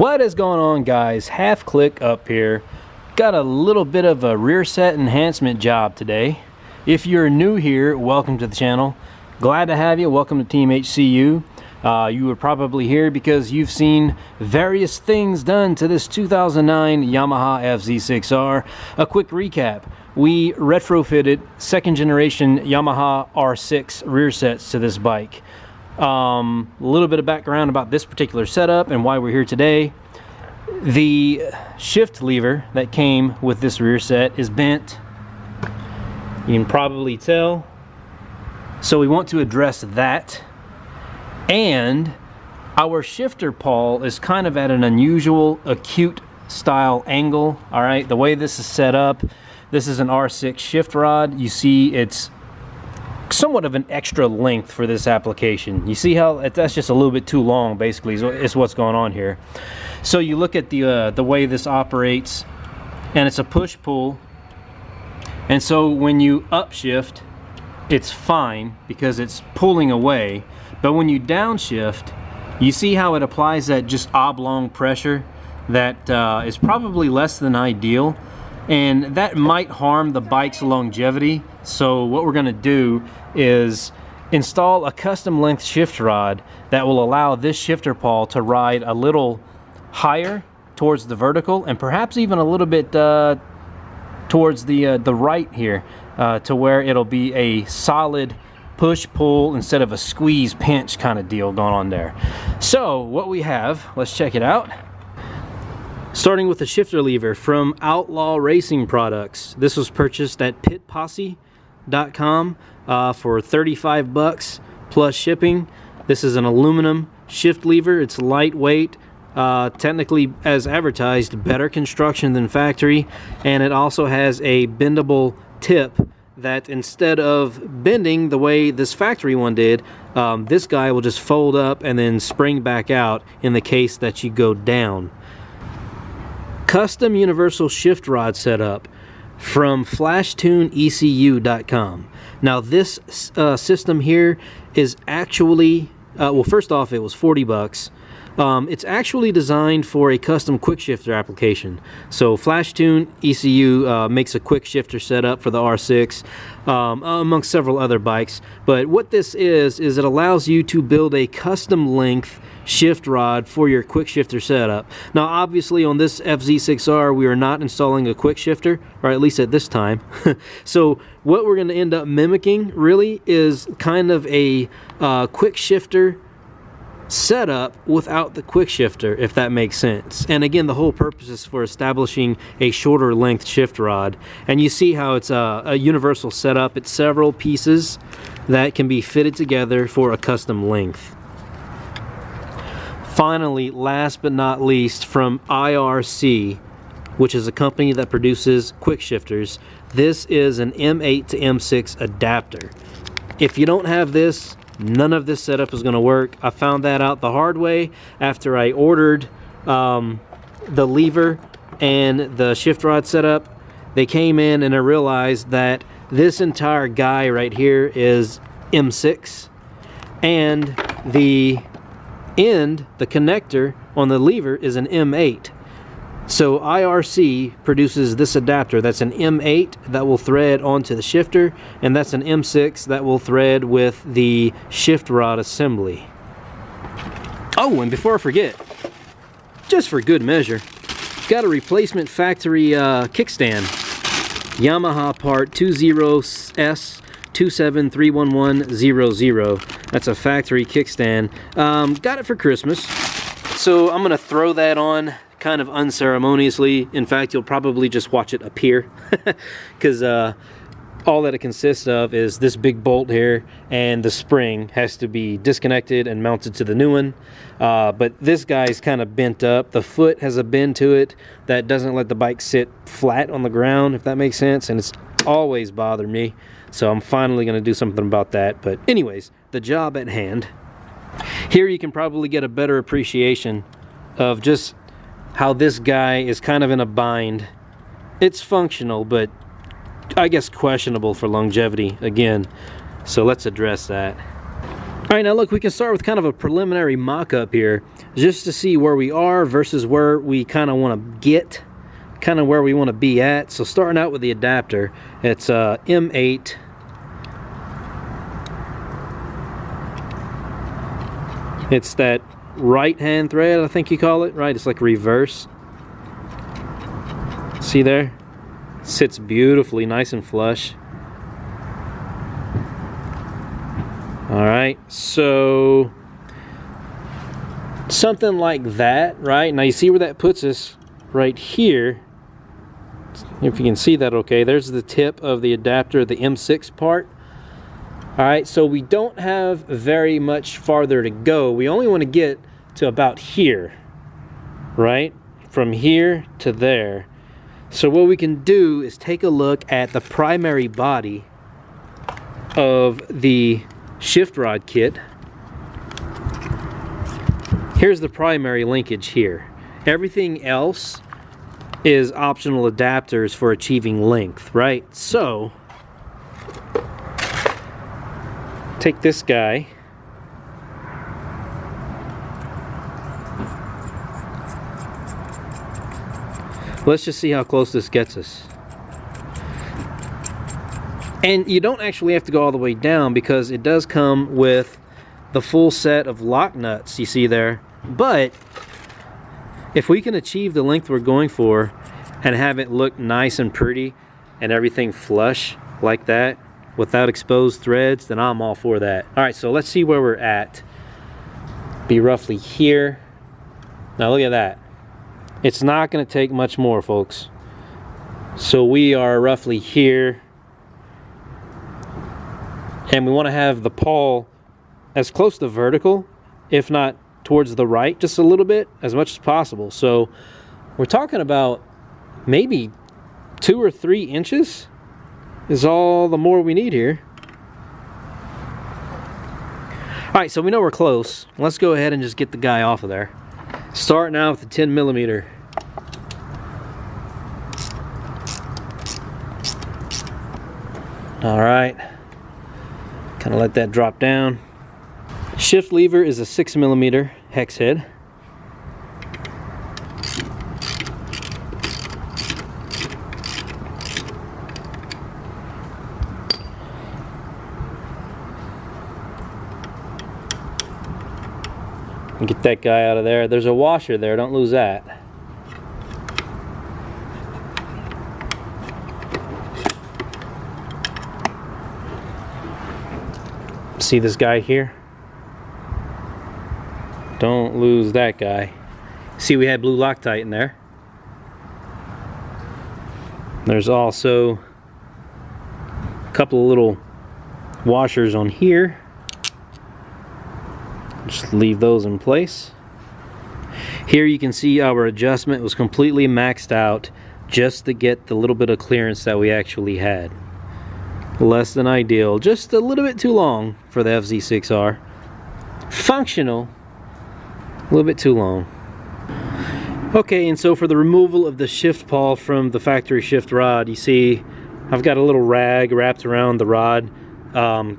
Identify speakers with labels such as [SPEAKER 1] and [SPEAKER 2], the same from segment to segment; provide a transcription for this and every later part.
[SPEAKER 1] What is going on, guys? Half Click up here. Got a little bit of a rear set enhancement job today. If you're new here, welcome to the channel. Glad to have you. Welcome to Team HCU. You were probably here because you've seen various things done to this 2009 Yamaha FZ6R. A quick recap. We retrofitted second generation Yamaha R6 rear sets to this bike. A little bit of background about this particular setup and why we're here today. The shift lever that came with this rear set is bent. You can probably tell. So we want to address that. And our shifter pawl is kind of at an unusual acute style angle. All right, the way this is set up, this is an R6 shift rod. You see it's somewhat of an extra length for this application. You see how that's just a little bit too long, basically, is what's going on here. So you look at the way this operates, and it's a push-pull. And so when you upshift, it's fine because it's pulling away. But when you downshift, you see how it applies that just oblong pressure that is probably less than ideal. And that might harm the bike's longevity. So what we're going to do is install a custom length shift rod that will allow this shifter pawl to ride a little higher towards the vertical, and perhaps even a little bit towards the right here, to where it'll be a solid push-pull instead of a squeeze-pinch kind of deal going on there. So what we have, let's check it out. Starting with the shifter lever from Outlaw Racing products. This was purchased at pitposse.com for 35 bucks plus shipping. This is an aluminum shift lever. It's lightweight, technically as advertised, better construction than factory, and it also has a bendable tip that instead of bending the way this factory one did, this guy will just fold up and then spring back out in the case that you go down. Custom universal shift rod setup from FlashTune ECU.com. Now this system here is actually, well, first off, it was 40 bucks. It's actually designed for a custom quick shifter application. So FlashTune ECU makes a quick shifter setup for the R6, amongst several other bikes. But what this is it allows you to build a custom length shift rod for your quick shifter setup. Now obviously on this FZ6R we are not installing a quick shifter, or at least at this time. So what we're going to end up mimicking really is kind of a quick shifter setup without the quick shifter, if that makes sense. And again, the whole purpose is for establishing a shorter length shift rod. And you see how it's a universal setup. It's several pieces that can be fitted together for a custom length. Finally, last but not least, from IRC, which is a company that produces quick shifters, this is an M8 to M6 adapter. If you don't have this, none of this setup is going to work. I found that out the hard way after I ordered the lever and the shift rod setup. They came in and I realized that this entire guy right here is M6, and the end, the connector on the lever, is an M8. So IRC produces this adapter that's an M8 that will thread onto the shifter, and that's an M6 that will thread with the shift rod assembly. Oh, and before I forget, just for good measure, got a replacement factory kickstand. Yamaha part 20S2731100. That's a factory kickstand. Got it for Christmas. So I'm gonna throw that on kind of unceremoniously. In fact, you'll probably just watch it appear because all that it consists of is this big bolt here, and the spring has to be disconnected and mounted to the new one. But this guy's kind of bent up. The foot has a bend to it that doesn't let the bike sit flat on the ground, if that makes sense, and it's always bothered me. So I'm finally going to do something about that. But anyways, the job at hand. Here you can probably get a better appreciation of just how this guy is kind of in a bind. It's functional, but I guess questionable for longevity again. So let's address that. Alright, now look, we can start with kind of a preliminary mock-up here, just to see where we are versus where we kind of want to get, kind of where we want to be at. So starting out with the adapter, it's M8. It's that right-hand thread, I think you call it, right? It's like reverse. See there? Sits beautifully, nice and flush. Alright, so something like that, right? Now you see where that puts us right here. If you can see that okay, there's the tip of the adapter, the M6 part. Alright, so we don't have very much farther to go. We only want to get to about here, right? From here to there. So what we can do is take a look at the primary body of the shift rod kit. Here's the primary linkage here. Everything else is optional adapters for achieving length, right? So take this guy, let's just see how close this gets us. And you don't actually have to go all the way down because it does come with the full set of lock nuts you see there. But if we can achieve the length we're going for and have it look nice and pretty and everything flush like that without exposed threads, then I'm all for that. Alright, so let's see where we're at. Be roughly here. Now look at that. It's not going to take much more, folks. So we are roughly here. And we want to have the pawl as close to vertical, if not towards the right, just a little bit, as much as possible. So we're talking about maybe 2 or 3 inches is all the more we need here. Alright, so we know we're close. Let's go ahead and just get the guy off of there. Starting out with the 10mm. Alright. Kind of let that drop down. Shift lever is a 6mm hex head. Get that guy out of there. There's a washer there, don't lose that. See this guy here? Don't lose that guy. See, we had blue Loctite in there. There's also a couple of little washers on here. Just leave those in place. Here you can see our adjustment was completely maxed out just to get the little bit of clearance that we actually had. Less than ideal, just a little bit too long for the FZ6R. Functional, a little bit too long. Okay, and so for the removal of the shift pawl from the factory shift rod, you see I've got a little rag wrapped around the rod,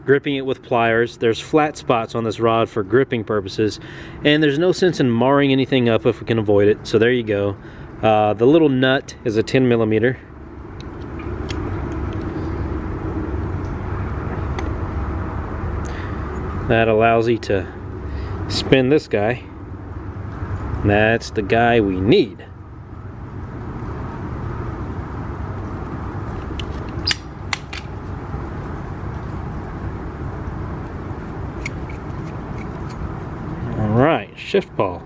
[SPEAKER 1] gripping it with pliers. There's flat spots on this rod for gripping purposes, and there's no sense in marring anything up if we can avoid it. So there you go. The little nut is a 10mm. That allows you to spin this guy. That's the guy we need. Alright, shift pawl.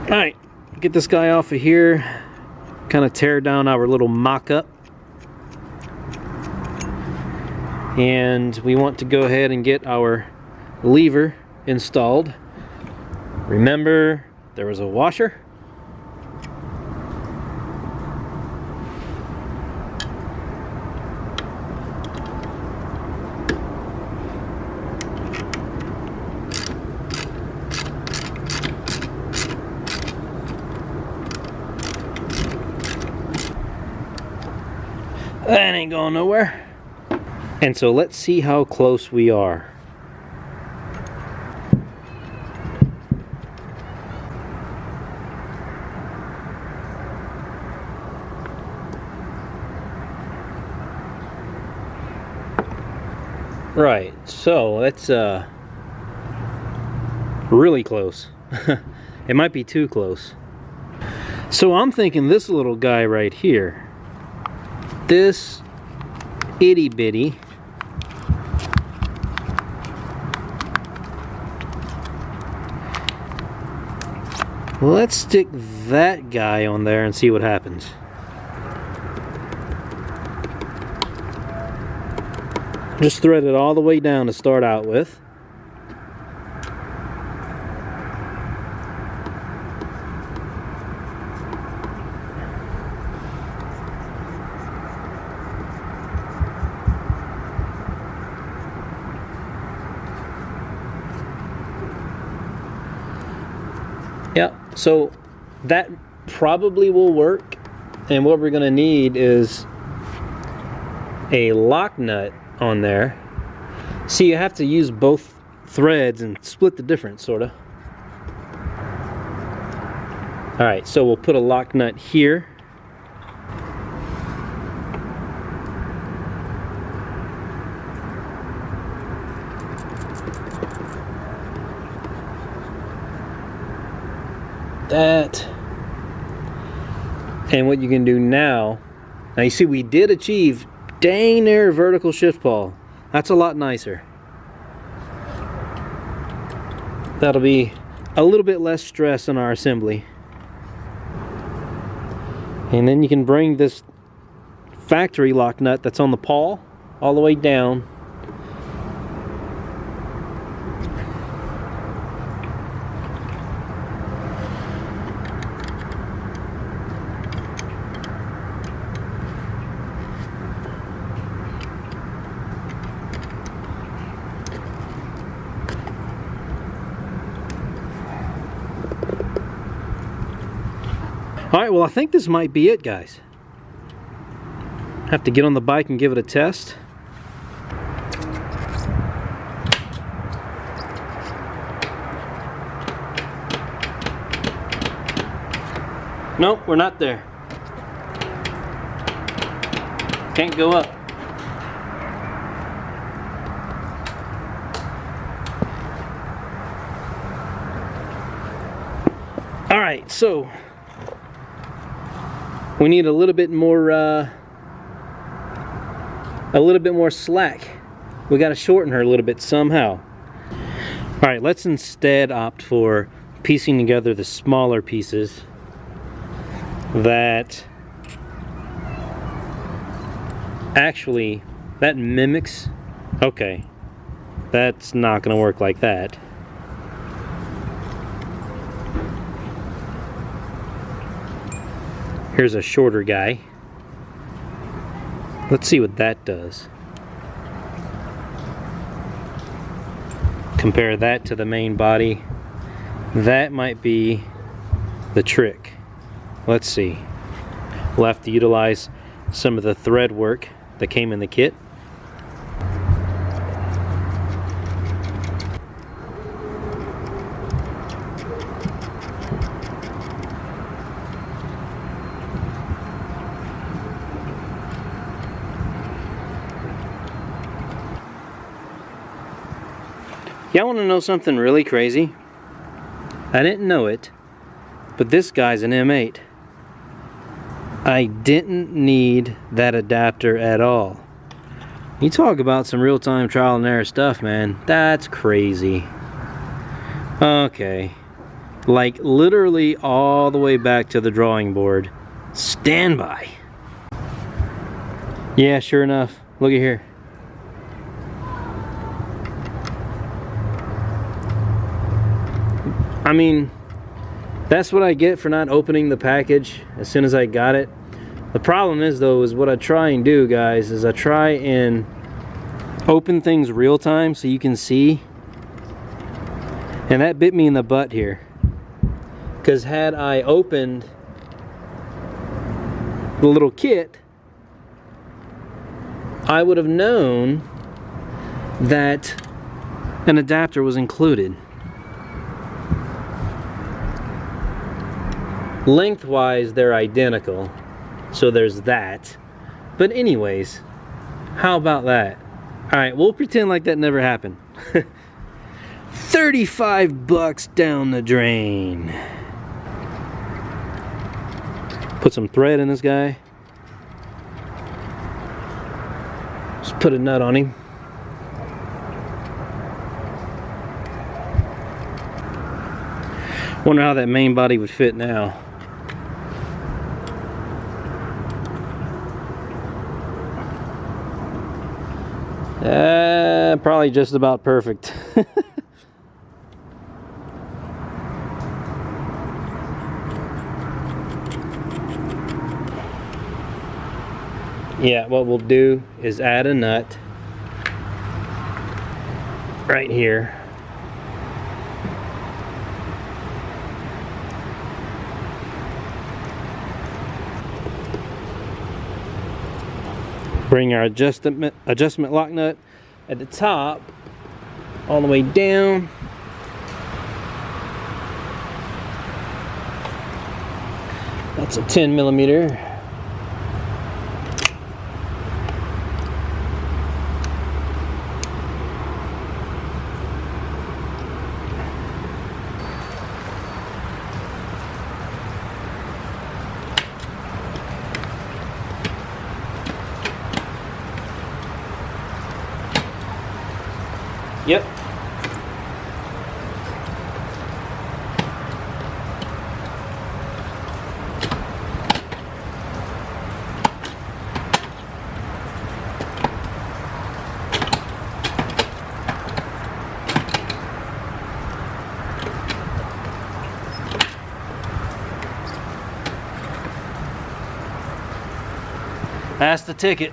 [SPEAKER 1] Alright, get this guy off of here. Kind of tear down our little mock-up. And we want to go ahead and get our lever installed. Remember, there was a washer. That ain't going nowhere. And so let's see how close we are. Right, so that's really close. It might be too close. So I'm thinking this little guy right here, this itty bitty, let's stick that guy on there and see what happens. Just thread it all the way down to start out with. Yep, so that probably will work, and what we're going to need is a lock nut on there. See, you have to use both threads and split the difference, sort of. Alright, so we'll put a lock nut here. That. And what you can do now you see we did achieve dang near vertical shift ball. That's a lot nicer. That'll be a little bit less stress on our assembly. And then you can bring this factory lock nut that's on the pawl all the way down. Alright, well I think this might be it, guys. Have to get on the bike and give it a test. Nope, we're not there. Can't go up. Alright, so we need a little bit more slack. We got to shorten her a little bit somehow. All right, let's instead opt for piecing together the smaller pieces that actually that mimics. Okay, that's not going to work like that. Here's a shorter guy. Let's see what that does. Compare that to the main body. That might be the trick. Let's see. We'll have to utilize some of the thread work that came in the kit. Y'all want to know something really crazy? I didn't know it, but this guy's an M8. I didn't need that adapter at all. You talk about some real-time trial and error stuff, man. That's crazy. Okay. Like literally all the way back to the drawing board. Stand by. Yeah, sure enough. Look at here. I mean, that's what I get for not opening the package as soon as I got it. The problem is though, is what I try and do, guys, is I try and open things real time so you can see. And that bit me in the butt here. Because had I opened the little kit, I would have known that an adapter was included. Lengthwise, they're identical, so there's that. But anyways, how about that? Alright, we'll pretend like that never happened. 35 bucks down the drain. Put some thread in this guy. Just put a nut on him. Wonder how that main body would fit now. Probably just about perfect. Yeah, what we'll do is add a nut right here. Bring our adjustment lock nut at the top all the way down. That's a 10mm. Yep. That's the ticket.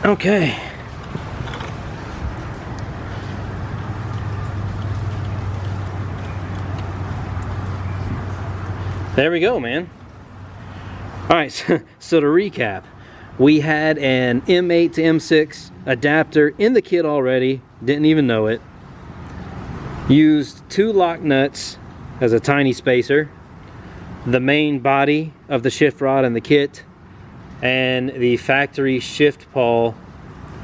[SPEAKER 1] Okay. There we go, man. Alright, so to recap, we had an M8 to M6 adapter in the kit already, didn't even know it. Used 2 lock nuts as a tiny spacer, the main body of the shift rod in the kit, and the factory shift pawl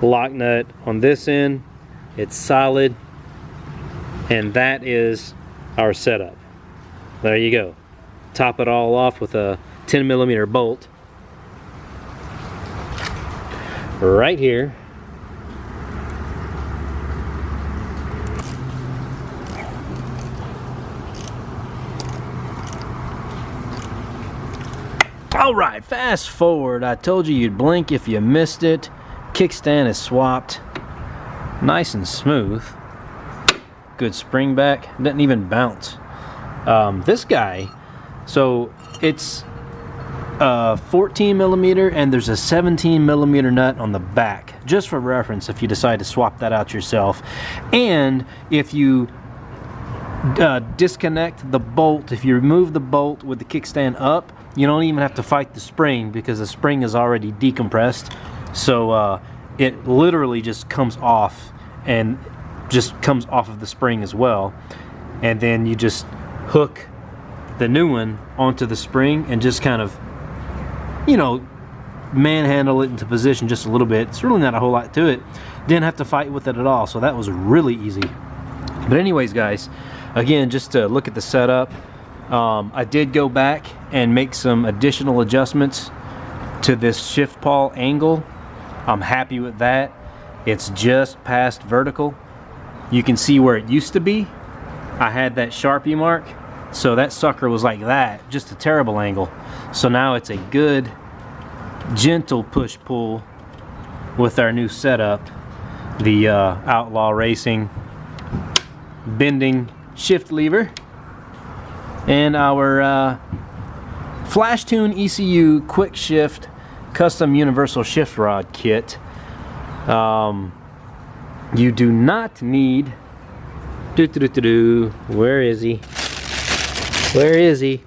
[SPEAKER 1] lock nut on this end. It's solid, and that is our setup. There you go. Top it all off with a 10mm bolt right here. Alright, fast forward. I told you you'd blink if you missed it. Kickstand is swapped. Nice and smooth. Good spring back. Doesn't even bounce. This guy, so it's 14mm and there's a 17mm nut on the back. Just for reference if you decide to swap that out yourself. And if you disconnect the bolt, if you remove the bolt with the kickstand up, you don't even have to fight the spring because the spring is already decompressed. So it literally just comes off and just comes off of the spring as well. And then you just hook the new one onto the spring and just kind of, you know, manhandle it into position just a little bit. It's really not a whole lot to it. Didn't have to fight with it at all, so that was really easy. But anyways, guys, again, just to look at the setup, I did go back and make some additional adjustments to this shift pawl angle. I'm happy with that. It's just past vertical. You can see where it used to be. I had that Sharpie mark, so that sucker was like that, just a terrible angle. So now it's a good, gentle push-pull with our new setup, the Outlaw Racing bending shift lever, and our FlashTune ECU quick shift custom universal shift rod kit. You do not need where is he? Where is he?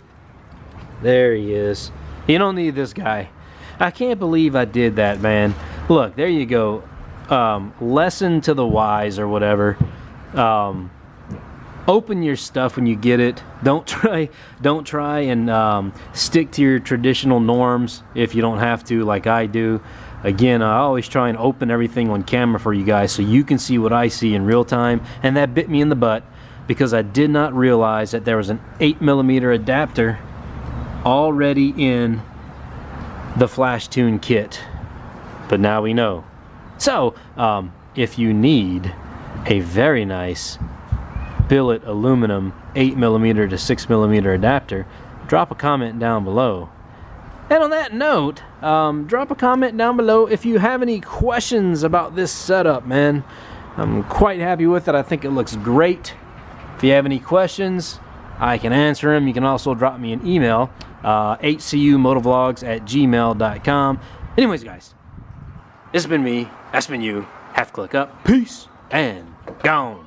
[SPEAKER 1] There he is. You don't need this guy. I can't believe I did that, man. Look, there you go. Lesson to the wise or whatever. open your stuff when you get it. Don't try and stick to your traditional norms if you don't have to, like I do. Again, I always try and open everything on camera for you guys so you can see what I see in real time, and that bit me in the butt because I did not realize that there was an 8mm adapter already in the FlashTune kit, but now we know. So if you need a very nice billet aluminum 8mm to 6mm adapter, drop a comment down below. And on that note, drop a comment down below if you have any questions about this setup, man. I'm quite happy with it. I think it looks great. If you have any questions, I can answer them. You can also drop me an email, hcumotovlogs@gmail.com. Anyways, guys, this has been me. That's been you. Half click up. Peace and gone.